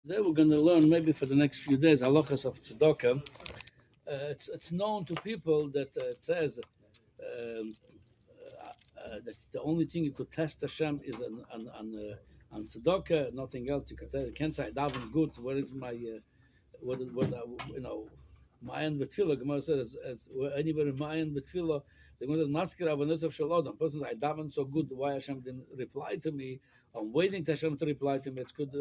Today we're going to learn, maybe for the next few days, halachas of tzedaka. It's known to people that it says that the only thing you could test Hashem is on tzedaka, nothing else. You could tell. You can't say daven good. What is my my end with tefillah? Gemara says anybody my end with tefillah. The Gemara says maskir avanos of shalom. Person I daven so good. Why Hashem didn't reply to me? I'm waiting for Hashem to reply to me. It could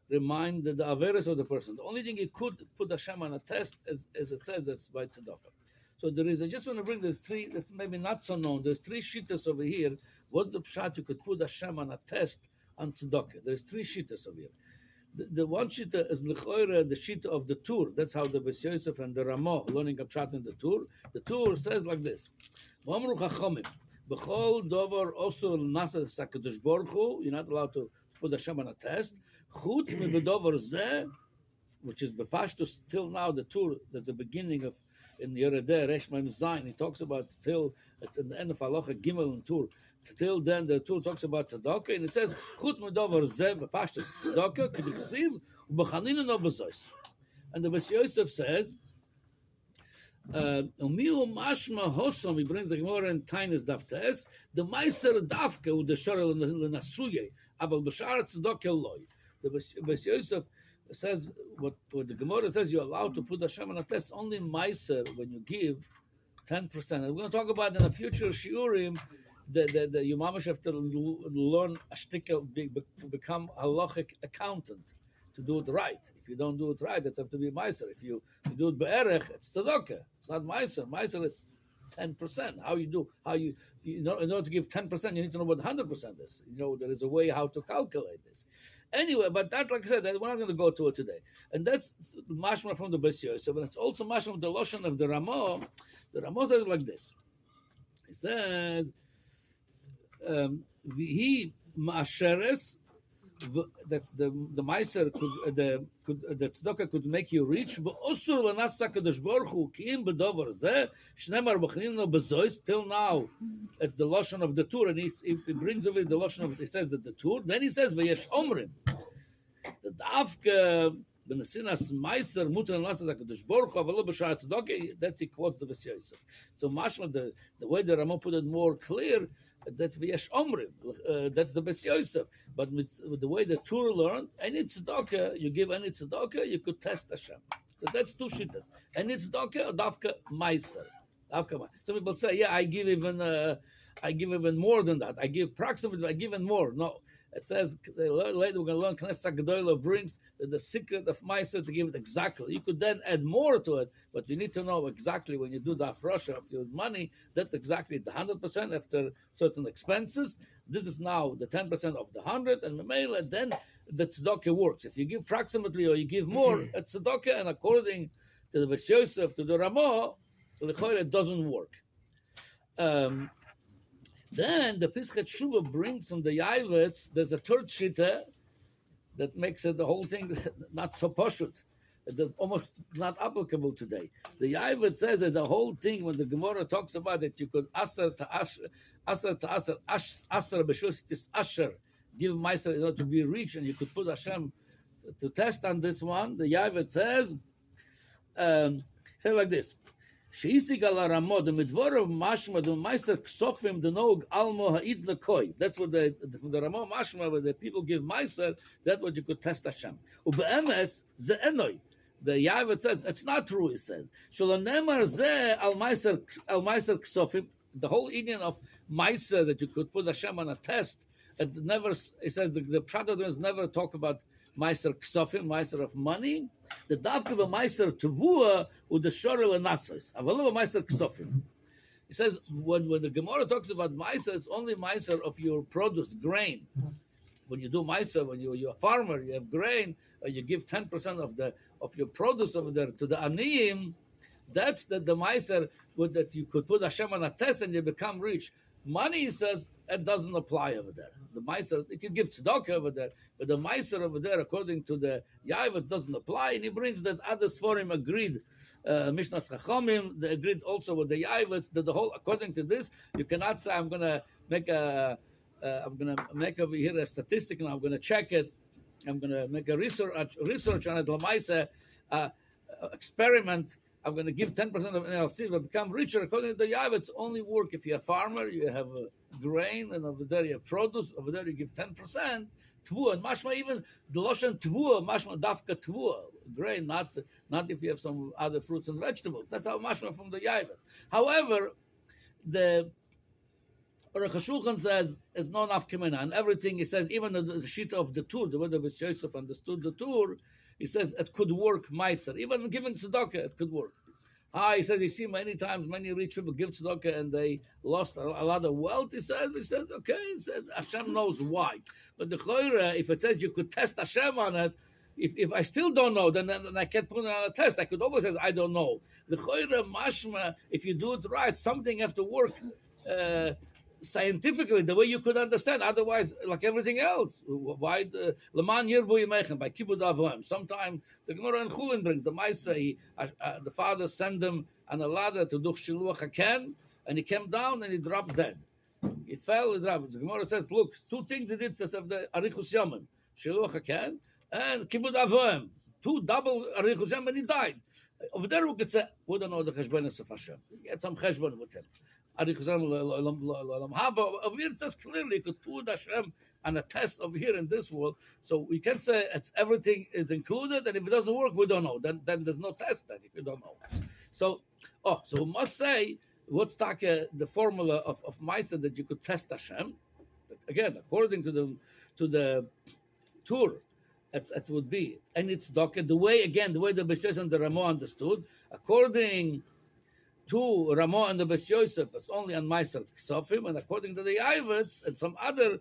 remind the averus of the person. The only thing you could put Hashem on a test, as it says, that's by tzedaka. So there is. I just want to bring these three. That's maybe not so known. There's three shittas over here. What's the pshat you could put Hashem on a test on tzedaka? There's three shittas over here. The one shitta is l'choira, the shitta of the Tur. That's how the Beis Yosef and the Ramah learning a pshat in the Tur. The Tur says like this: V'amru chachomim, b'chol dover osur l'nasa sakadosh baruch hu. You're not allowed to put Hashem on a test. Chutz mibedover zeh, which is bepashtus till now the Tur. That's the beginning of in Yeredeh Resh Mem Zayin. He talks about till it's in the end of Halacha Gimel and Tur. Till then, the Tur talks about tzedaka, and it says chutz midover zeh bepashtus tzedaka k'dichsiv u'b'chaninu no b'zois. And the Beis Yosef says, "Umiu mashma hosom." He brings the Gemara in Tainis Daftes. The meiser dafke u the shorel lenasuye, aval b'shar tzedaka loy. The Beis Yosef says what the Gemara says. You're allowed to put Hashem on a test only meiser when you give 10%. And we're going to talk about in a future shiurim. The you mamash have to learn a shtickle to become a halachic accountant to do it right. If you don't do it right, it's have to be meiser. If you do it be'erech, it's tzedakah. It's not meiser. Meiser it's 10%. How you know in order to give 10%, you need to know what 100% is. There is a way how to calculate this. Anyway, but that, like I said, we're not going to go to it today. And that's mashma from the Beis Yosef, and it's also mashma from the Lashon of the Ramah. The Ramah says like this. He says, "Vihi ma'asheres." That's the meiser the tzedakah could make you rich. But osur l'nas sakadosh baruch hu kiim b'dover zeh shnemar b'chaninu b'zois. Till now, it's the lashon of the Tur, and he brings over the lashon of. He says that the Tur. Then he says v'yesh omrim. The dafka b'nesinas meiser mutar l'nas sakadosh baruch hu avalo b'shar tzedakah. That's he quotes the Beis Yosef. So mashma the way the Ramah put it more clear. That's v'yesh omrim. That's the Beis Yosef. But with the way the Tur learned, any tzedakah, you give any tzedakah, you could test Hashem. So that's two shittas. Any tzedakah or dafka meiser. Some people say, yeah, I give even more than that. I give approximately, I give even more. No, it says later we're going to learn. Knesset Gedolah brings the secret of meiser to give it exactly. You could then add more to it, but you need to know exactly when you do the afrosha of your money. That's exactly the 100% after certain expenses. This is now the 10% of the 100, and then the tzedakah works. If you give approximately or you give more, it's tzedakah, and according to the Beis Yosef, to the Ramah, so the Choyre doesn't work. Then the Pischat Shuva brings from the Yavitz, there's a third shita that makes it the whole thing not so poshut, almost not applicable today. The Yavitz says that the whole thing, when the Gemara talks about it, you could asher b'shvus asher, give meiser in order to be rich, and you could put Hashem to test on this one. The Yavitz says, say like this. Sheisig ala Ramah, the midvor of mashma, the meiser ksofim, the nog almo ha'id lekoi. That's what the Ramah mashma, where the people give meiser, that's what you could test Hashem. Ube'emes ze enoi. The Yavit says, it's not true, he says. Shalanemar ze al meiser ksofim. The whole Indian of meiser, that you could put Hashem on a test, it never, he says, the Pshat never talk about meiser ksofim, meiser of money. The davka b'meiser tevua u the shorel nasos. Avalu b'meiser ksofim. He says when the Gemara talks about meiser, it's only meiser of your produce, grain. When you do meiser, when you're a farmer, you have grain, you give 10% of your produce over there to the aniyim. That's the meiser that you could put Hashem on a test and you become rich. Money, he says, it doesn't apply over there. The meiser, you can give tzedakah over there, but the meiser over there, according to the Yavit, doesn't apply. And he brings that other Sforim agreed, Mishnas Chachomim, they agreed also with the Yavits, that the whole, according to this, you cannot say, I'm going to make over here a statistic and I'm going to check it. I'm going to make a research on it. Lamaisa, experiment. I'm going to give 10% of it, and I'll see if I become richer. According to the Yav, it's only work if you're a farmer, you have grain, and over there you have produce. Over there you give 10%. Tvua and mashma, even the loshen tvua, mashma dafka tvua, grain, not if you have some other fruits and vegetables. That's how mashma from the Yaivas. However, the Halacha Shiur says is no nafkamina, and everything he says, even the sheet of the Tur, the way that Yosef understood the Tur, he says it could work meiser. Even giving tzedaka, it could work. He says, you see many times many rich people give tzedakah and they lost a lot of wealth. He says, okay, he said, Hashem knows why. But the choira, if it says you could test Hashem on it, if I still don't know, then I can't put it on a test. I could always say, I don't know. The choira mashma, if you do it right, something have to work scientifically the way you could understand. Otherwise, like everything else, why the Leman Yirbu Yimechem by Kibud Avoim? Sometimes the Gemara and Chulin brings the Maisa. The father sent him on a ladder to do Shiluach Haken, and he came down and he dropped dead. He fell, he dropped. The Gemara says, look, two things he did, says of the Arichus Yaman, Shiluach Haken and Kibud Avoim. Two double Arichus Yaman, and he died. Over there we could say, we don't know the Cheshbonos of Hashem. He had some Cheshbon with him. But it says clearly you could put Hashem on a test over here in this world. So we can say it's everything is included, and if it doesn't work, we don't know. Then there's no test then if you don't know. So we must say what's the formula of Meiser that you could test Hashem. Again, according to the Tur, that would be it. And it's the way the Beis and the Ramah understood, according to Ramah and the Beis Yosef, it's only on Meiser Ksofim, and according to the Yavets and some other,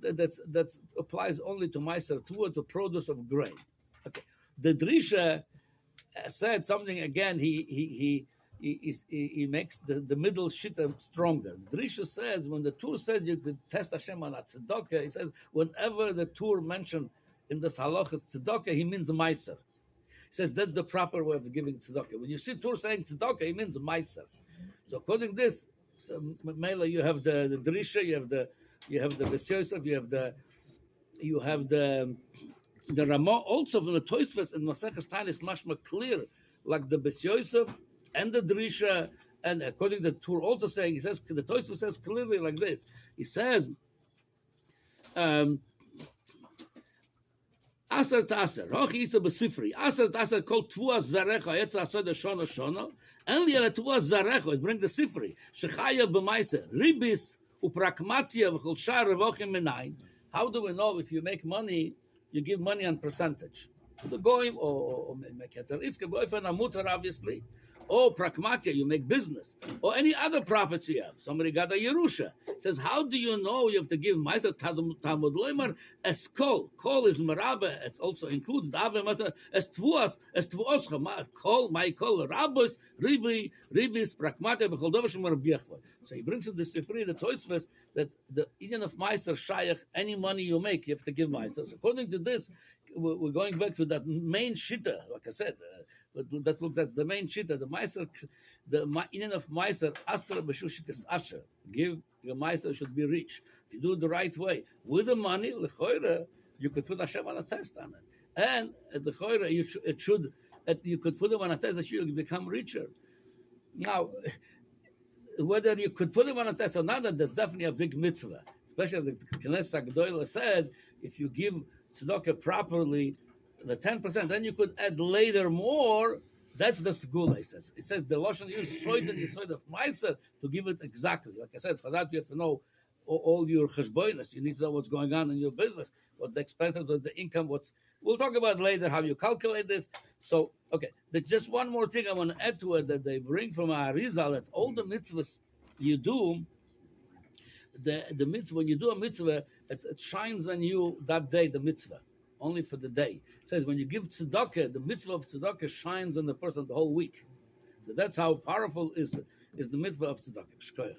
that applies only to Meiser to produce of grain. Okay. The Drisha said something again. He makes the middle shita stronger. Drisha says when the Tur says you could test Hashem on tzedaka, he says whenever the Tur mentioned in this halacha tzedaka, he means Meiser. He says that's the proper way of giving tzedakah. When you see Tur saying tzedakah, he means meiser. So according to this, Mela, you have the Drisha, you have the Beis Yosef, you have the Ramah. Also from the Tosfos and Maseches Tanis mashma clear, like the Beis Yosef and the Drisha, and according to the Tur also saying, he says the Tosfos says clearly like this. He says. Aser taser, roch isa besifri. Aser taser kol tvuas zarecha etz asod shona shona. Only a tvuas zarecha. It brings the sifri. Shechaya b'maiser ribis uprakmatia v'chol shar revochim menayin. How do we know if you make money, you give money on percentage? The goyim or make it risk boyfriend amutar obviously. Or pragmatia, you make business, or any other profits you have. Somebody got a Yerusha. Says, how do you know you have to give Meiser Talmud Loimar as kol? Kol is merabe. It also includes the ave Meiser as tvuoscha. Kol, my kol, rabbos, ribis, pragmatia, b'chol dover shemar biachva. So he brings to the Sifri, the Tosfos, that the Indian of Meiser Shayach, any money you make, you have to give Meiser. So according to this, we're going back to that main shitta, like I said. That's the main shita. The Meiser, the Indian of Meiser, Asra b'shushitis Asher. Give your Meiser should be rich. If you do it the right way with the money, lechoira, you could put Hashem on a test on it, and the lechoira you could put him on a test that you become richer. Now, whether you could put him on a test or not, that's definitely a big mitzvah. Especially the Knesset Gdoila said, if you give tzedakah properly, the 10%, then you could add later more. That's the segula, he says. It says the Lashon use Yisoid of Meiser to give it exactly. Like I said, for that you have to know all your cheshbonos. You need to know what's going on in your business, what the expenses, what the income, we'll talk about later how you calculate this. So, okay, there's just one more thing I want to add to it that they bring from Arizal, that all the mitzvahs you do, the mitzvah, when you do a mitzvah, it shines on you that day, the mitzvah. Only for the day. It says when you give tzedakah, the mitzvah of tzedakah shines on the person the whole week. So that's how powerful is the mitzvah of tzedakah.